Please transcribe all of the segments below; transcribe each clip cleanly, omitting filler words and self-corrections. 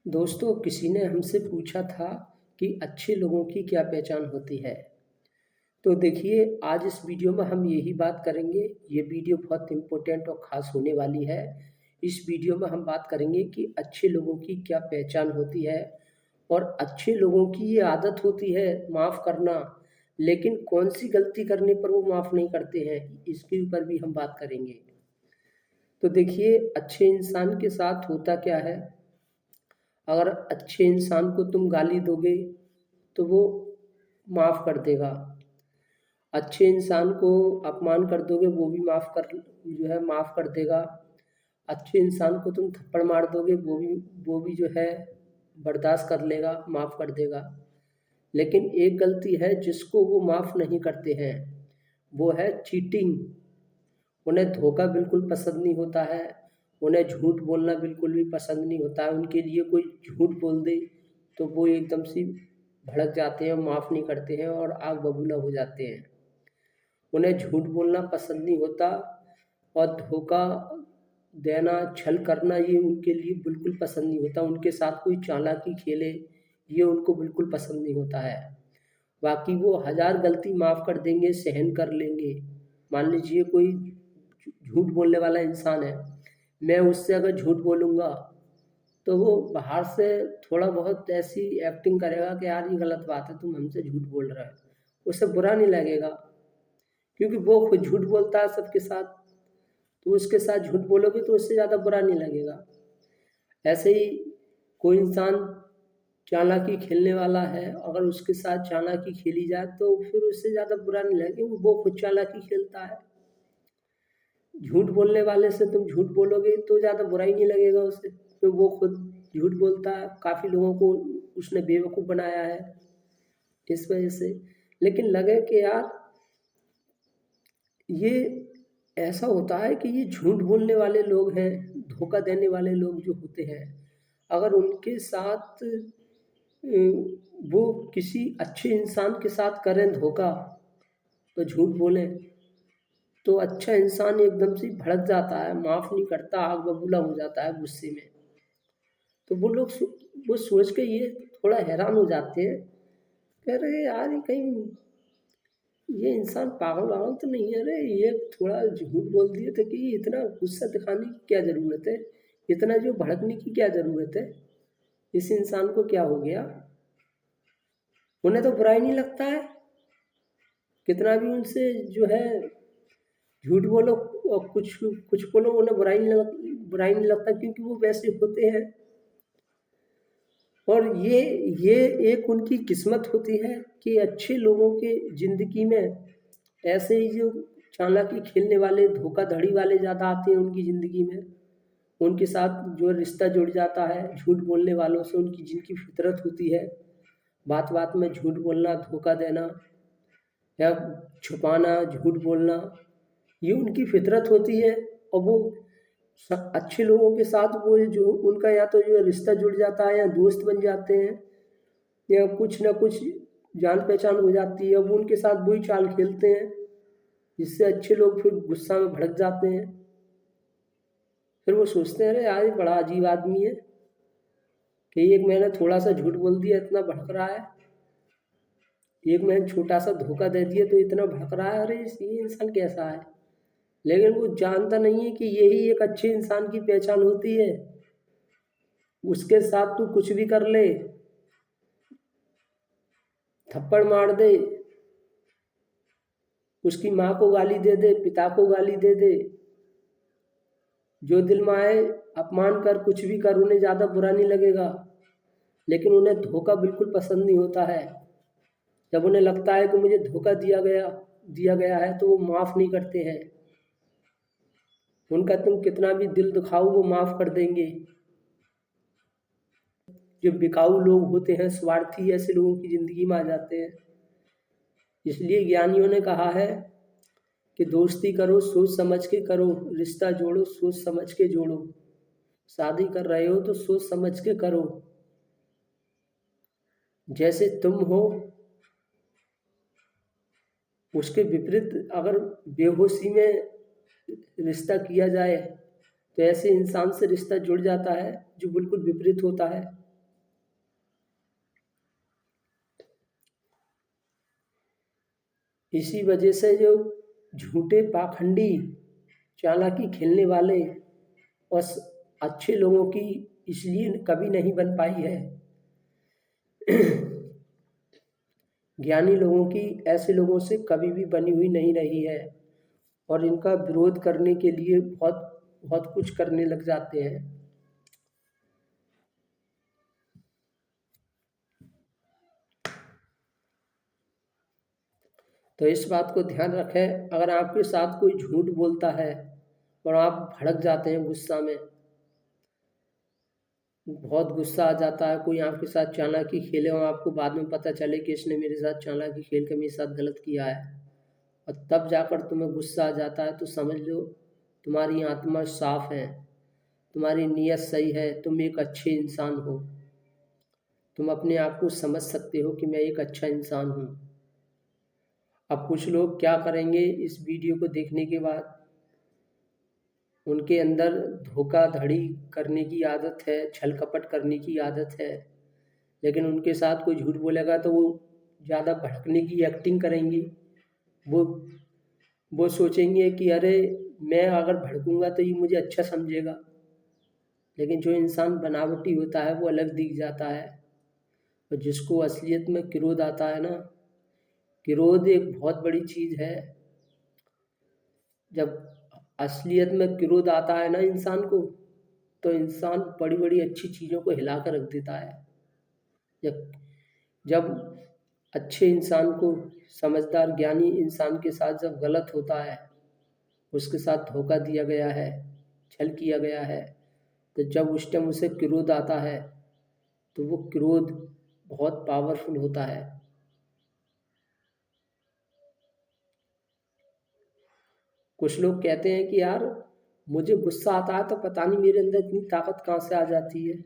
दोस्तों, किसी ने हमसे पूछा था कि अच्छे लोगों की क्या पहचान होती है। तो देखिए, आज इस वीडियो में हम यही बात करेंगे। ये वीडियो बहुत इम्पोर्टेंट और ख़ास होने वाली है। इस वीडियो में हम बात करेंगे कि अच्छे लोगों की क्या पहचान होती है और अच्छे लोगों की ये आदत होती है माफ़ करना, लेकिन कौन सी गलती करने पर वो माफ़ नहीं करते हैं, इसके ऊपर भी हम बात करेंगे। तो देखिए, अच्छे इंसान के साथ होता क्या है। अगर अच्छे इंसान को तुम गाली दोगे तो वो माफ़ कर देगा। अच्छे इंसान को अपमान कर दोगे वो भी माफ़ कर देगा। अच्छे इंसान को तुम थप्पड़ मार दोगे वो भी जो है बर्दाश्त कर लेगा, माफ़ कर देगा। लेकिन एक गलती है जिसको वो माफ़ नहीं करते हैं, वो है चीटिंग। उन्हें धोखा बिल्कुल पसंद नहीं होता है, उन्हें झूठ बोलना बिल्कुल भी पसंद नहीं होता है। उनके लिए कोई झूठ बोल दे तो वो एकदम से भड़क जाते हैं, माफ़ नहीं करते हैं और आग बबूला हो जाते हैं। उन्हें झूठ बोलना पसंद नहीं होता और धोखा देना, छल करना ये उनके लिए बिल्कुल पसंद नहीं होता। उनके साथ कोई चालाकी खेले ये उनको बिल्कुल पसंद नहीं होता है। बाकी वो हज़ार गलती माफ़ कर देंगे, सहन कर लेंगे। मान लीजिए कोई झूठ बोलने वाला इंसान है, मैं उससे अगर झूठ बोलूँगा तो वो बाहर से थोड़ा बहुत ऐसी एक्टिंग करेगा कि यार ये गलत बात है, तुम हमसे झूठ बोल रहे हो। उसे बुरा नहीं लगेगा क्योंकि वो खुद झूठ बोलता है सबके साथ, तो उसके साथ झूठ बोलोगे तो उससे ज़्यादा बुरा नहीं लगेगा। ऐसे ही कोई इंसान चालाकी खेलने वाला है, अगर उसके साथ चालाकी खेली जाए तो फिर उससे ज़्यादा बुरा नहीं लगेगा क्योंकि वो खुद चालाकी खेलता है। झूठ बोलने वाले से तुम झूठ बोलोगे तो ज़्यादा बुरा ही नहीं लगेगा उसे, तो वो खुद झूठ बोलता है, काफ़ी लोगों को उसने बेवकूफ़ बनाया है इस वजह से। लेकिन लगे कि यार ये ऐसा होता है कि ये झूठ बोलने वाले लोग हैं, धोखा देने वाले लोग जो होते हैं, अगर उनके साथ वो किसी अच्छे इंसान के साथ करें धोखा, तो झूठ बोलें, तो अच्छा इंसान एकदम से भड़क जाता है, माफ़ नहीं करता, आग बबूला हो जाता है गुस्से में। तो वो सोच के ये थोड़ा हैरान हो जाते हैं, कह रहे यार ये कहीं ये इंसान पागल वागल तो नहीं है। अरे ये थोड़ा झूठ बोल दिए थे कि इतना गुस्सा दिखाने की क्या ज़रूरत है, इतना जो भड़कने की क्या ज़रूरत है, इस इंसान को क्या हो गया। उन्हें तो बुरा ही नहीं लगता है, कितना भी उनसे जो है झूठ बोलो और कुछ कुछ बोलो, उन्हें बुरा ही नहीं लगता क्योंकि वो वैसे होते हैं। और ये एक उनकी किस्मत होती है कि अच्छे लोगों के ज़िंदगी में ऐसे ही जो चालाकी खेलने वाले, धोखाधड़ी वाले ज़्यादा आते हैं उनकी ज़िंदगी में। उनके साथ जो रिश्ता जुड़ जाता है झूठ बोलने वालों से, उनकी जिनकी फितरत होती है बात-बात में झूठ बोलना, धोखा देना या छुपाना, झूठ बोलना, ये उनकी फितरत होती है। और वो अच्छे लोगों के साथ वो जो उनका या तो जो रिश्ता जुड़ जाता है या दोस्त बन जाते हैं या कुछ ना कुछ जान पहचान हो जाती है, वो उनके साथ वही चाल खेलते हैं जिससे अच्छे लोग फिर गुस्सा में भड़क जाते हैं। फिर वो सोचते हैं अरे यार ये बड़ा अजीब आदमी है कि एक मैंने थोड़ा सा झूठ बोल दिया इतना भड़क रहा है, एक मैंने छोटा सा धोखा दे दिया तो इतना भड़क रहा है, अरे ये इंसान कैसा है। लेकिन वो जानता नहीं है कि यही एक अच्छे इंसान की पहचान होती है। उसके साथ तू कुछ भी कर ले, थप्पड़ मार दे, उसकी माँ को गाली दे दे, पिता को गाली दे दे, जो दिल में आए अपमान कर, कुछ भी कर, उन्हें ज़्यादा बुरा नहीं लगेगा। लेकिन उन्हें धोखा बिल्कुल पसंद नहीं होता है। जब उन्हें लगता है कि मुझे धोखा दिया गया है तो वो माफ़ नहीं करते हैं। उनका तुम कितना भी दिल दुखाओ वो माफ़ कर देंगे। जो बिकाऊ लोग होते हैं, स्वार्थी, ऐसे लोगों की ज़िंदगी में आ जाते हैं। इसलिए ज्ञानियों ने कहा है कि दोस्ती करो सोच समझ के करो, रिश्ता जोड़ो सोच समझ के जोड़ो, शादी कर रहे हो तो सोच समझ के करो। जैसे तुम हो उसके विपरीत अगर बेहोशी में रिश्ता किया जाए तो ऐसे इंसान से रिश्ता जुड़ जाता है जो बिल्कुल विपरीत होता है। इसी वजह से जो झूठे पाखंडी चालाकी खेलने वाले और अच्छे लोगों की इसलिए कभी नहीं बन पाई है। ज्ञानी लोगों की ऐसे लोगों से कभी भी बनी हुई नहीं रही है और इनका विरोध करने के लिए बहुत बहुत कुछ करने लग जाते हैं। तो इस बात को ध्यान रखें, अगर आपके साथ कोई झूठ बोलता है और आप भड़क जाते हैं गुस्सा में, बहुत गुस्सा आ जाता है, कोई आपके साथ चालाकी खेले और आपको बाद में पता चले कि इसने मेरे साथ चालाकी खेल के मेरे साथ गलत किया है और तब जाकर तुम्हें गुस्सा आ जाता है, तो समझ लो तुम्हारी आत्मा साफ है, तुम्हारी नीयत सही है, तुम एक अच्छे इंसान हो, तुम अपने आप को समझ सकते हो कि मैं एक अच्छा इंसान हूँ। अब कुछ लोग क्या करेंगे, इस वीडियो को देखने के बाद उनके अंदर धोखाधड़ी करने की आदत है, छल कपट करने की आदत है, लेकिन उनके साथ कोई झूठ बोलेगा तो वो ज़्यादा भड़कने की एक्टिंग करेंगी। वो वो सोचेंगे कि अरे मैं अगर भड़कूंगा तो ये मुझे अच्छा समझेगा, लेकिन जो इंसान बनावटी होता है वो अलग दिख जाता है। और जिसको असलियत में क्रोध आता है ना, क्रोध एक बहुत बड़ी चीज़ है। जब असलियत में क्रोध आता है ना इंसान को, तो इंसान बड़ी बड़ी अच्छी चीज़ों को हिला कर रख देता है। जब जब अच्छे इंसान को, समझदार ज्ञानी इंसान के साथ जब गलत होता है, उसके साथ धोखा दिया गया है, छल किया गया है, तो जब उस टाइम उसे क्रोध आता है तो वो क्रोध बहुत पावरफुल होता है। कुछ लोग कहते हैं कि यार मुझे गुस्सा आता है तो पता नहीं मेरे अंदर इतनी ताकत कहाँ से आ जाती है।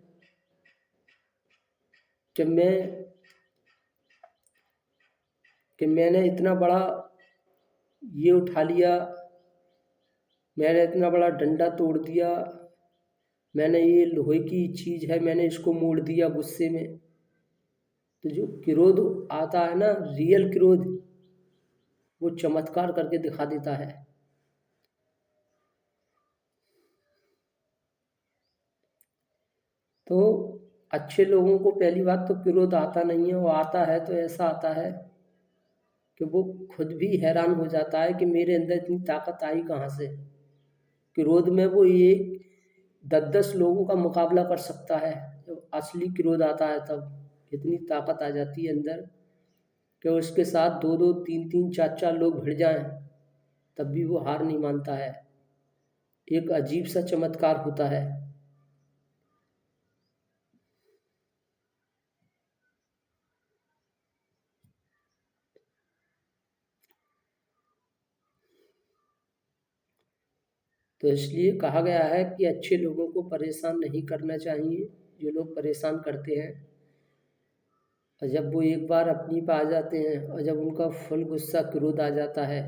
जब मैंने इतना बड़ा ये उठा लिया, मैंने इतना बड़ा डंडा तोड़ दिया, मैंने ये लोहे की चीज़ है मैंने इसको मोड़ दिया गुस्से में। तो जो क्रोध आता है ना, रियल क्रोध, वो चमत्कार करके दिखा देता है। तो अच्छे लोगों को पहली बात तो क्रोध आता नहीं है, वो आता है तो ऐसा आता है कि वो खुद भी हैरान हो जाता है कि मेरे अंदर इतनी ताकत आई कहाँ से। क्रोध में वो एक 10-10 लोगों का मुकाबला कर सकता है। जब असली क्रोध आता है तब इतनी ताकत आ जाती है अंदर कि उसके साथ 2-2, 3-3, 4-4 लोग भिड़ जाएं तब भी वो हार नहीं मानता है। एक अजीब सा चमत्कार होता है। तो इसलिए कहा गया है कि अच्छे लोगों को परेशान नहीं करना चाहिए। जो लोग परेशान करते हैं, और जब वो एक बार अपनी पे आ जाते हैं और जब उनका फुल गुस्सा क्रोध आ जाता है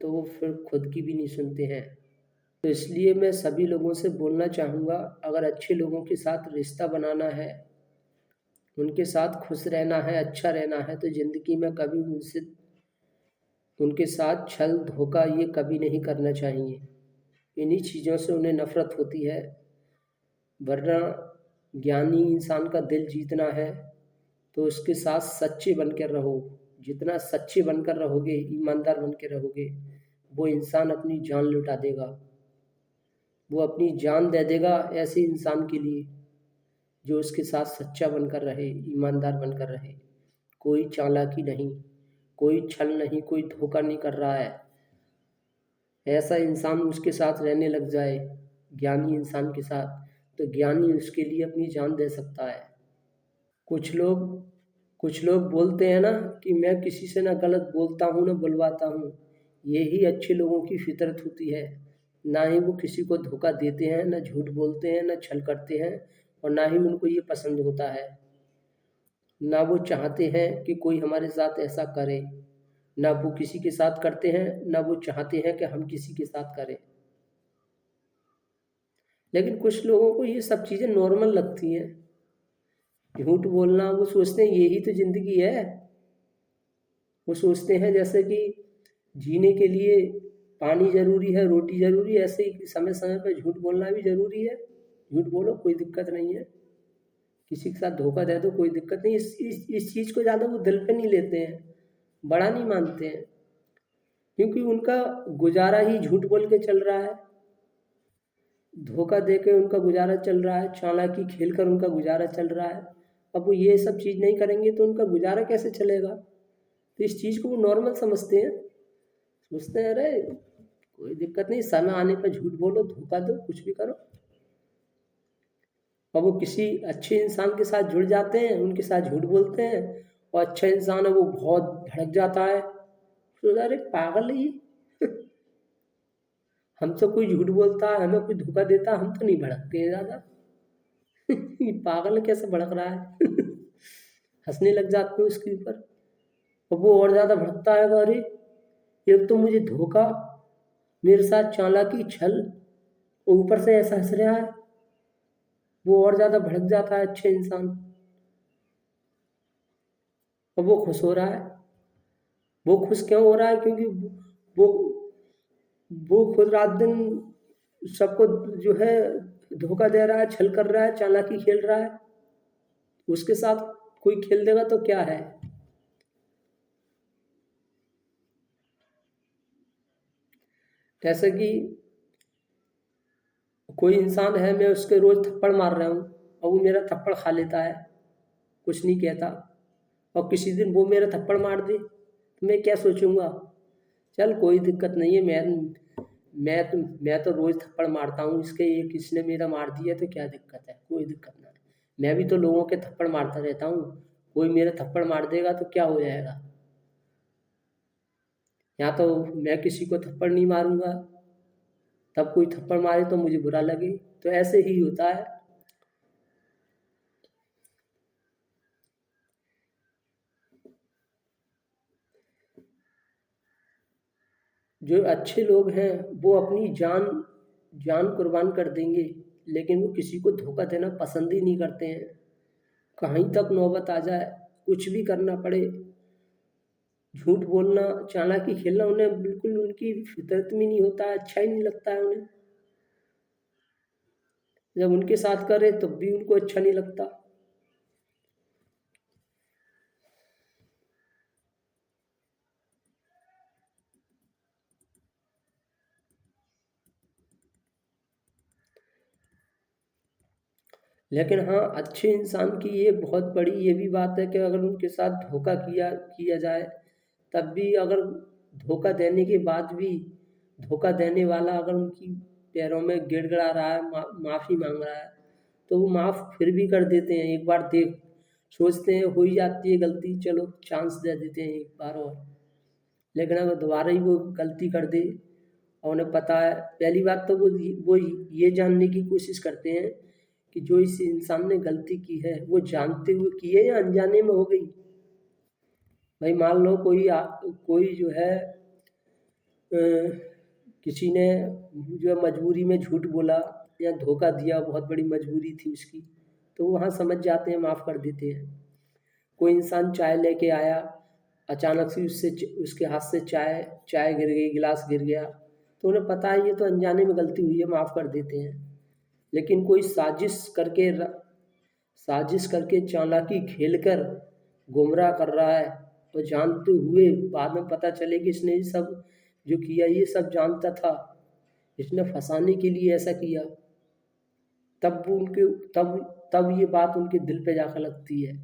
तो वो फिर खुद की भी नहीं सुनते हैं। तो इसलिए मैं सभी लोगों से बोलना चाहूँगा, अगर अच्छे लोगों के साथ रिश्ता बनाना है, उनके साथ खुश रहना है, अच्छा रहना है, तो ज़िंदगी में कभी उनके साथ छल धोखा ये कभी नहीं करना चाहिए। इन्हीं चीज़ों से उन्हें नफ़रत होती है। वरना ज्ञानी इंसान का दिल जीतना है तो उसके साथ सच्चे बनकर रहो। जितना सच्चे बनकर रहोगे, ईमानदार बन के रहोगे, वो इंसान अपनी जान लुटा देगा, वो अपनी जान दे देगा ऐसे इंसान के लिए जो उसके साथ सच्चा बनकर रहे, ईमानदार बनकर रहे। कोई चालाकी नहीं, कोई छल नहीं, कोई धोखा नहीं कर रहा है, ऐसा इंसान उसके साथ रहने लग जाए, ज्ञानी इंसान के साथ, तो ज्ञानी उसके लिए अपनी जान दे सकता है। कुछ लोग कुछ लोग बोलते हैं ना कि मैं किसी से ना गलत बोलता हूँ ना बुलवाता हूँ। यही अच्छे लोगों की फितरत होती है। ना ही वो किसी को धोखा देते हैं, ना झूठ बोलते हैं, ना छल करते हैं, और ना ही उनको ये पसंद होता है। ना वो चाहते हैं कि कोई हमारे साथ ऐसा करे, ना वो किसी के साथ करते हैं, ना वो चाहते हैं कि हम किसी के साथ करें। लेकिन कुछ लोगों को ये सब चीज़ें नॉर्मल लगती हैं। झूठ बोलना, वो सोचते हैं यही तो ज़िंदगी है। वो सोचते हैं जैसे कि जीने के लिए पानी ज़रूरी है, रोटी ज़रूरी है, ऐसे ही समय समय पे झूठ बोलना भी ज़रूरी है। झूठ बोलो, कोई दिक्कत नहीं है। किसी के साथ धोखा दे दो, कोई दिक्कत नहीं। इस चीज़ को ज़्यादा वो दिल पे नहीं लेते हैं, बड़ा नहीं मानते हैं, क्योंकि उनका गुज़ारा ही झूठ बोल के चल रहा है, धोखा दे के उनका गुज़ारा चल रहा है, चालाकी खेल कर उनका गुज़ारा चल रहा है। अब वो ये सब चीज़ नहीं करेंगे तो उनका गुज़ारा कैसे चलेगा? तो इस चीज़ को वो नॉर्मल समझते हैं, सोचते हैं अरे कोई दिक्कत नहीं, समय आने पर झूठ बोलो, धोखा दो, कुछ भी करो। और वो किसी अच्छे इंसान के साथ जुड़ जाते हैं, उनके साथ झूठ बोलते हैं, और अच्छा इंसान है वो बहुत भड़क जाता है, तो अरे पागल है ये हमसे कोई झूठ बोलता है, हमें कोई धोखा देता है, हम तो नहीं भड़कते हैं ज़्यादा ये पागल कैसे भड़क रहा है हंसने लग जाते हो इसके ऊपर। और वो और ज़्यादा भड़कता है, अरे एक तो मुझे धोखा, मेरे साथ चालाकी छल, और ऊपर से ऐसा हंस रहा है। वो और ज़्यादा भड़क जाता है अच्छे इंसान, और वो खुश हो रहा है। वो खुश क्यों हो रहा है? क्योंकि वो वो खुद रात दिन सबको जो है धोखा दे रहा है, छल कर रहा है, चालाकी खेल रहा है। उसके साथ कोई खेल देगा तो क्या है? जैसे कि कोई इंसान है, मैं उसके रोज थप्पड़ मार रहा हूँ और वो मेरा थप्पड़ खा लेता है, कुछ नहीं कहता, और किसी दिन वो मेरा थप्पड़ मार दे तो मैं क्या सोचूंगा? चल कोई दिक्कत नहीं है, मैं तो रोज थप्पड़ मारता हूँ, इसके ये किसने मेरा मार दिया तो क्या दिक्कत है? कोई दिक्कत ना है, मैं भी तो लोगों के थप्पड़ मारता रहता हूँ, कोई मेरा थप्पड़ मार देगा तो क्या हो जाएगा? या तो मैं किसी को थप्पड़ नहीं मारूंगा, तब कोई थप्पड़ मारे तो मुझे बुरा लगे, तो ऐसे ही होता है। जो अच्छे लोग हैं वो अपनी जान जान कुर्बान कर देंगे, लेकिन वो किसी को धोखा देना पसंद ही नहीं करते हैं। कहीं तक नौबत आ जाए, कुछ भी करना पड़े, झूठ बोलना, चालाकी खेलना उन्हें बिल्कुल उनकी फितरत में नहीं होता है, अच्छा ही नहीं लगता है उन्हें। जब उनके साथ करे तब भी उनको अच्छा नहीं लगता। लेकिन हाँ, अच्छे इंसान की ये बहुत बड़ी ये भी बात है कि अगर उनके साथ धोखा किया किया जाए, तब भी अगर धोखा देने के बाद भी धोखा देने वाला अगर उनकी पैरों में गिड़गिड़ा रहा है, माफ़ी मांग रहा है, तो वो माफ़ फिर भी कर देते हैं। एक बार देख सोचते हैं हो ही जाती है गलती, चलो चांस दे देते हैं एक बार और। लेकिन अगर दोबारा ही वो गलती कर दे और उन्हें पता है, पहली बात तो वो ये जानने की कोशिश करते हैं कि जो इस इंसान ने गलती की है वो जानते हुए की है या अनजाने में हो गई। भाई मान लो कोई जो है अ, किसी ने जो है मजबूरी में झूठ बोला या धोखा दिया, बहुत बड़ी मजबूरी थी उसकी, तो वहाँ समझ जाते हैं, माफ़ कर देते हैं। कोई इंसान चाय लेके आया, अचानक से उसके हाथ से चाय चाय गिर गई, गिलास गिर गया, तो उन्हें पता है ये तो अनजाने में गलती हुई है, माफ़ कर देते हैं। लेकिन कोई साजिश करके चालाकी खेलकर गुमराह कर रहा है, तो जानते हुए बाद में पता चले कि इसने ये सब जो किया ये सब जानता था, इसने फंसाने के लिए ऐसा किया, तब वो उनके तब तब ये बात उनके दिल पे जाकर लगती है,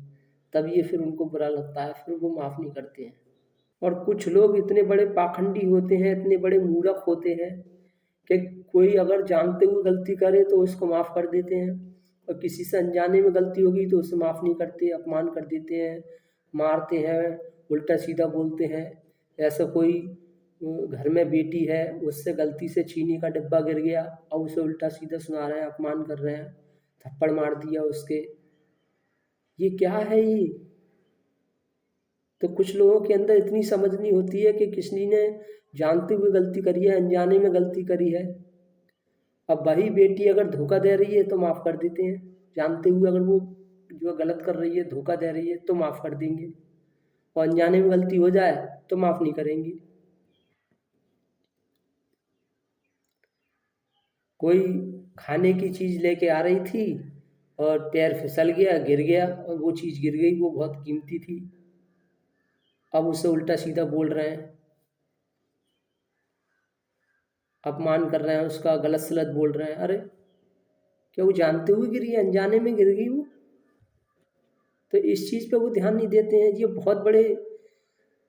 तब ये फिर उनको बुरा लगता है, फिर वो माफ़ नहीं करते हैं। और कुछ लोग इतने बड़े पाखंडी होते हैं, इतने बड़े मूर्ख होते हैं कि कोई अगर जानते हुए गलती करे तो उसको माफ़ कर देते हैं, और किसी से अनजाने में गलती होगी तो उसे माफ़ नहीं करते, अपमान कर देते हैं, मारते हैं, उल्टा सीधा बोलते हैं। ऐसा कोई घर में बेटी है, उससे गलती से चीनी का डिब्बा गिर गया और उसे उल्टा सीधा सुना रहे हैं, अपमान कर रहे हैं, थप्पड़ मार दिया उसके। ये क्या है ये? तो कुछ लोगों के अंदर इतनी समझ नहीं होती है कि किसी ने जानते हुए गलती करी है, अनजाने में गलती करी है। अब वही बेटी अगर धोखा दे रही है तो माफ़ कर देते हैं, जानते हुए अगर वो जो गलत कर रही है, धोखा दे रही है तो माफ़ कर देंगे, और अनजाने में गलती हो जाए तो माफ़ नहीं करेंगे। कोई खाने की चीज़ लेके आ रही थी और पैर फिसल गया, गिर गया, और वो चीज़ गिर गई, वो बहुत कीमती थी। अब उससे उल्टा सीधा बोल रहे हैं, अपमान कर रहे हैं उसका, गलत सलत बोल रहे हैं। अरे क्या वो जानते हुए गिरी है? अनजाने में गिर गई वो। तो इस चीज़ पे वो ध्यान नहीं देते हैं। ये बहुत बड़े,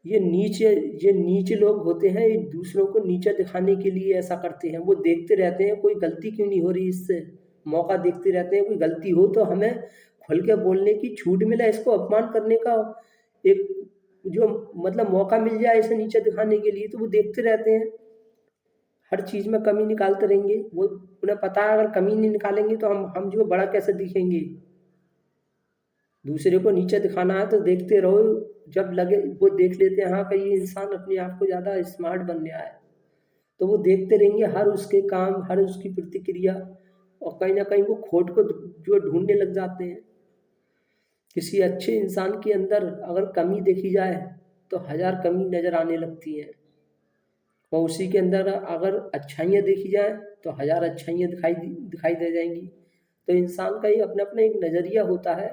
ये नीचे ये नीचे लोग होते हैं, ये दूसरों को नीचा दिखाने के लिए ऐसा करते हैं। वो देखते रहते हैं कोई गलती क्यों नहीं हो रही, इससे मौका देखते रहते हैं, कोई गलती हो तो हमें खुल के बोलने की छूट मिले, इसको अपमान करने का एक जो मतलब मौका मिल जाए इसे नीचा दिखाने के लिए, तो वो देखते रहते हैं। हर चीज़ में कमी निकालते रहेंगे। वो उन्हें पता है अगर कमी नहीं निकालेंगे तो हम जो बड़ा कैसे दिखेंगे। दूसरे को नीचे दिखाना है तो देखते रहो, जब लगे वो देख लेते हैं हाँ कि ये इंसान अपने आप को ज़्यादा स्मार्ट बन गया है, तो वो देखते रहेंगे हर उसके काम, हर उसकी प्रतिक्रिया, और कहीं ना कहीं वो खोट को जो ढूंढने लग जाते हैं। किसी अच्छे इंसान के अंदर अगर कमी देखी जाए तो हजार कमी नजर आने लगती हैं, और उसी के अंदर अगर अच्छाइयाँ देखी जाए तो हजार अच्छाइयाँ दिखाई दे जाएंगी। तो इंसान का ही अपना अपना एक नज़रिया होता है।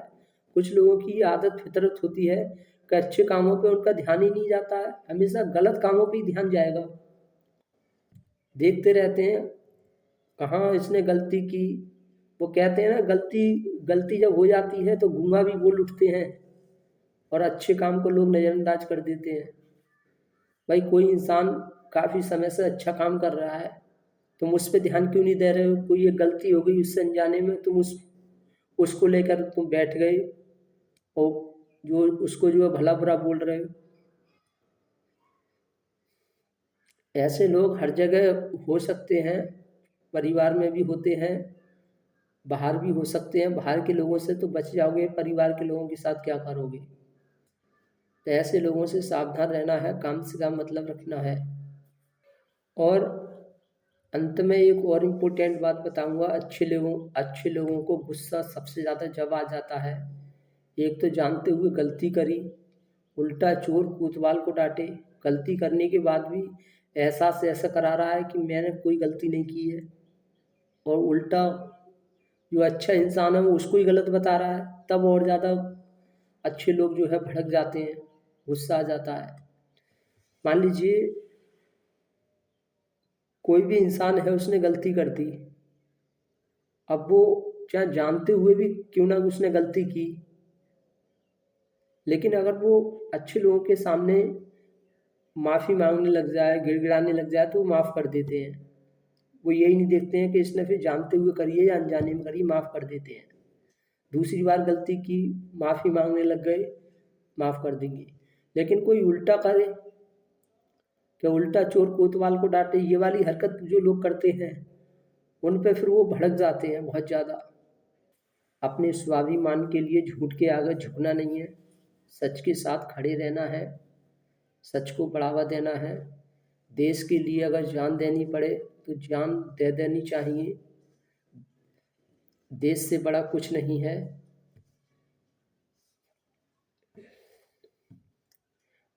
कुछ लोगों की आदत फितरत होती है कि अच्छे कामों पे उनका ध्यान ही नहीं जाता है, हमेशा गलत कामों पे ही ध्यान जाएगा। देखते रहते हैं कहाँ इसने गलती की। वो कहते हैं ना, गलती गलती जब हो जाती है तो गूंगा भी बोल उठते हैं, और अच्छे काम को लोग नज़रअंदाज कर देते हैं। भाई कोई इंसान काफ़ी समय से अच्छा काम कर रहा है, तुम उस पर ध्यान क्यों नहीं दे रहे हो? कोई एक गलती हो गई उससे अनजाने में, तुम उसको लेकर तुम बैठ गए और जो उसको जो है भला बुरा बोल रहे हो। ऐसे लोग हर जगह हो सकते हैं, परिवार में भी होते हैं, बाहर भी हो सकते हैं। बाहर के लोगों से तो बच जाओगे, परिवार के लोगों के साथ क्या करोगे? तो ऐसे लोगों से सावधान रहना है, काम से काम मतलब रखना है। और अंत में एक और इम्पोर्टेंट बात बताऊंगा, अच्छे लोगों को गुस्सा सबसे ज़्यादा जब आ जाता है, एक तो जानते हुए गलती करी, उल्टा चोर कोतवाल को डांटे, गलती करने के बाद भी एहसास ऐसा करा रहा है कि मैंने कोई गलती नहीं की है, और उल्टा जो अच्छा इंसान है वो उसको ही गलत बता रहा है, तब और ज़्यादा अच्छे लोग जो है भड़क जाते हैं, गुस्सा आ जाता है। मान लीजिए कोई भी इंसान है, उसने गलती कर दी, अब वो चाहे जानते हुए भी क्यों ना उसने गलती की, लेकिन अगर वो अच्छे लोगों के सामने माफ़ी मांगने लग जाए, गिड़गिड़ाने लग जाए, तो वो माफ़ कर देते हैं। वो यही नहीं देखते हैं कि इसने फिर जानते हुए करी है या अनजाने में करी, माफ़ कर देते हैं। दूसरी बार गलती की, माफ़ी मांगने लग गए, माफ़ कर देंगे। लेकिन कोई उल्टा करे, कि उल्टा चोर कोतवाल को डांटे, ये वाली हरकत जो लोग करते हैं उन पे फिर वो भड़क जाते हैं बहुत ज़्यादा। अपने स्वाभिमान के लिए झूठ के आगे झुकना नहीं है, सच के साथ खड़े रहना है, सच को बढ़ावा देना है। देश के लिए अगर जान देनी पड़े तो जान दे देनी चाहिए। देश से बड़ा कुछ नहीं है।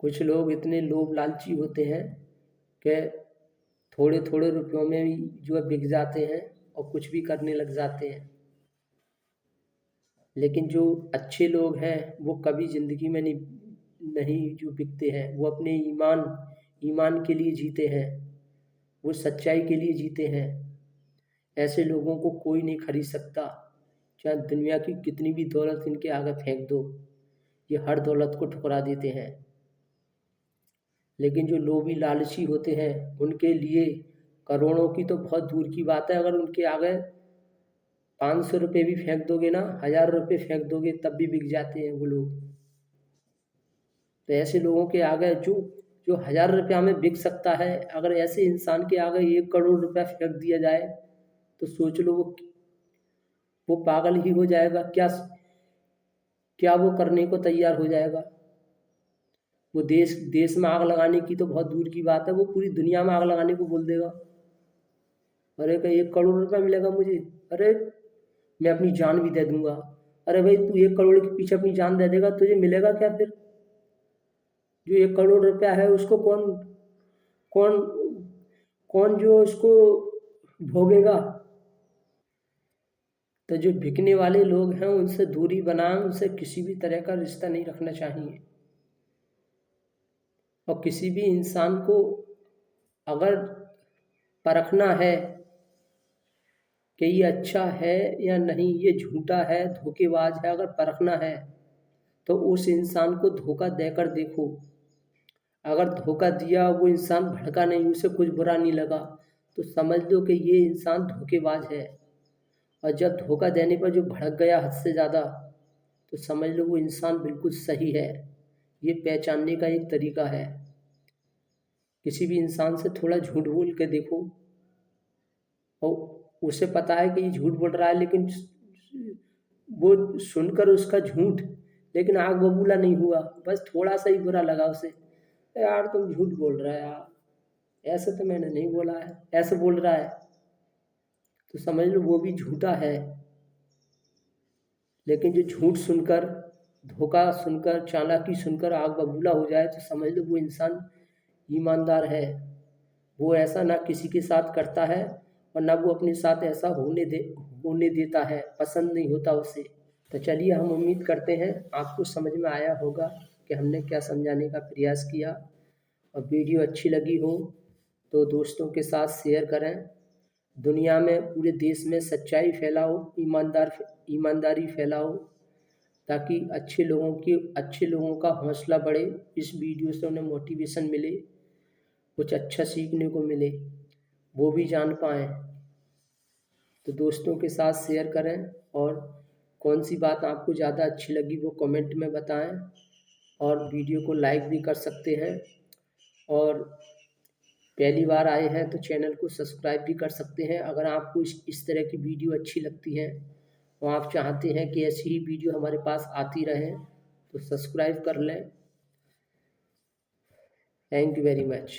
कुछ लोग इतने लोभ लालची होते हैं कि थोड़े थोड़े रुपयों में भी जो है बिक जाते हैं और कुछ भी करने लग जाते हैं। लेकिन जो अच्छे लोग हैं वो कभी ज़िंदगी में नहीं नहीं जो बिकते हैं, वो अपने ईमान के लिए जीते हैं, वो सच्चाई के लिए जीते हैं। ऐसे लोगों को कोई नहीं खरीद सकता, चाहे दुनिया की कितनी भी दौलत इनके आगे फेंक दो, ये हर दौलत को ठुकरा देते हैं। लेकिन जो लोभी लालची होते हैं उनके लिए करोड़ों की तो बहुत दूर की बात है, अगर उनके आगे 500 रुपये भी फेंक दोगे ना, 1000 रुपये फेंक दोगे, तब भी बिक जाते हैं वो लोग। तो ऐसे लोगों के आगे जो जो 1000 रुपया में बिक सकता है, अगर ऐसे इंसान के आगे 1 करोड़ रुपया फेंक दिया जाए तो सोच लो वो पागल ही हो जाएगा। क्या क्या वो करने को तैयार हो जाएगा? वो देश देश में आग लगाने की तो बहुत दूर की बात है, वो पूरी दुनिया में आग लगाने को बोल देगा। अरे का 1 करोड़ रुपया मिलेगा मुझे, अरे मैं अपनी जान भी दे दूंगा। अरे भाई तू 1 करोड़ के पीछे अपनी जान दे देगा, तुझे मिलेगा क्या फिर? जो 1 करोड़ रुपया है उसको कौन कौन कौन जो उसको भोगेगा? तो जो बिकने वाले लोग हैं उनसे दूरी बनाएं, उनसे किसी भी तरह का रिश्ता नहीं रखना चाहिए। और किसी भी इंसान को अगर परखना है कि ये अच्छा है या नहीं, ये झूठा है, धोखेबाज है, अगर परखना है तो उस इंसान को धोखा देकर देखो। अगर धोखा दिया, वो इंसान भड़का नहीं, उसे कुछ बुरा नहीं लगा, तो समझ लो कि ये इंसान धोखेबाज है। और जब धोखा देने पर जो भड़क गया हद से ज़्यादा, तो समझ लो वो इंसान बिल्कुल सही है। ये पहचानने का एक तरीका है। किसी भी इंसान से थोड़ा झूठ बोल के देखो, और उसे पता है कि ये झूठ बोल रहा है, लेकिन वो सुनकर उसका झूठ लेकिन आग बबूला नहीं हुआ, बस थोड़ा सा ही बुरा लगा उसे। यार तुम झूठ बोल रहा है यार, ऐसे तो मैंने नहीं बोला है, ऐसे बोल रहा है, तो समझ लो वो भी झूठा है। लेकिन जो झूठ सुनकर, धोखा सुनकर, चालाकी सुनकर आग बबूला हो जाए, तो समझ लो वो इंसान ईमानदार है। वो ऐसा ना किसी के साथ करता है और ना वो अपने साथ ऐसा होने देता है, पसंद नहीं होता उसे। तो चलिए, हम उम्मीद करते हैं आपको समझ में आया होगा कि हमने क्या समझाने का प्रयास किया। और वीडियो अच्छी लगी हो तो दोस्तों के साथ शेयर करें। दुनिया में, पूरे देश में सच्चाई फैलाओ, ईमानदारी फैलाओ, ताकि अच्छे लोगों का हौसला बढ़े। इस वीडियो से उन्हें मोटिवेशन मिले, कुछ अच्छा सीखने को मिले, वो भी जान पाएँ। तो दोस्तों के साथ शेयर करें, और कौन सी बात आपको ज़्यादा अच्छी लगी वो कमेंट में बताएं। और वीडियो को लाइक भी कर सकते हैं, और पहली बार आए हैं तो चैनल को सब्सक्राइब भी कर सकते हैं। अगर आपको इस तरह की वीडियो अच्छी लगती है और आप चाहते हैं कि ऐसी ही वीडियो हमारे पास आती रहे, तो सब्सक्राइब कर लें। Thank you very much.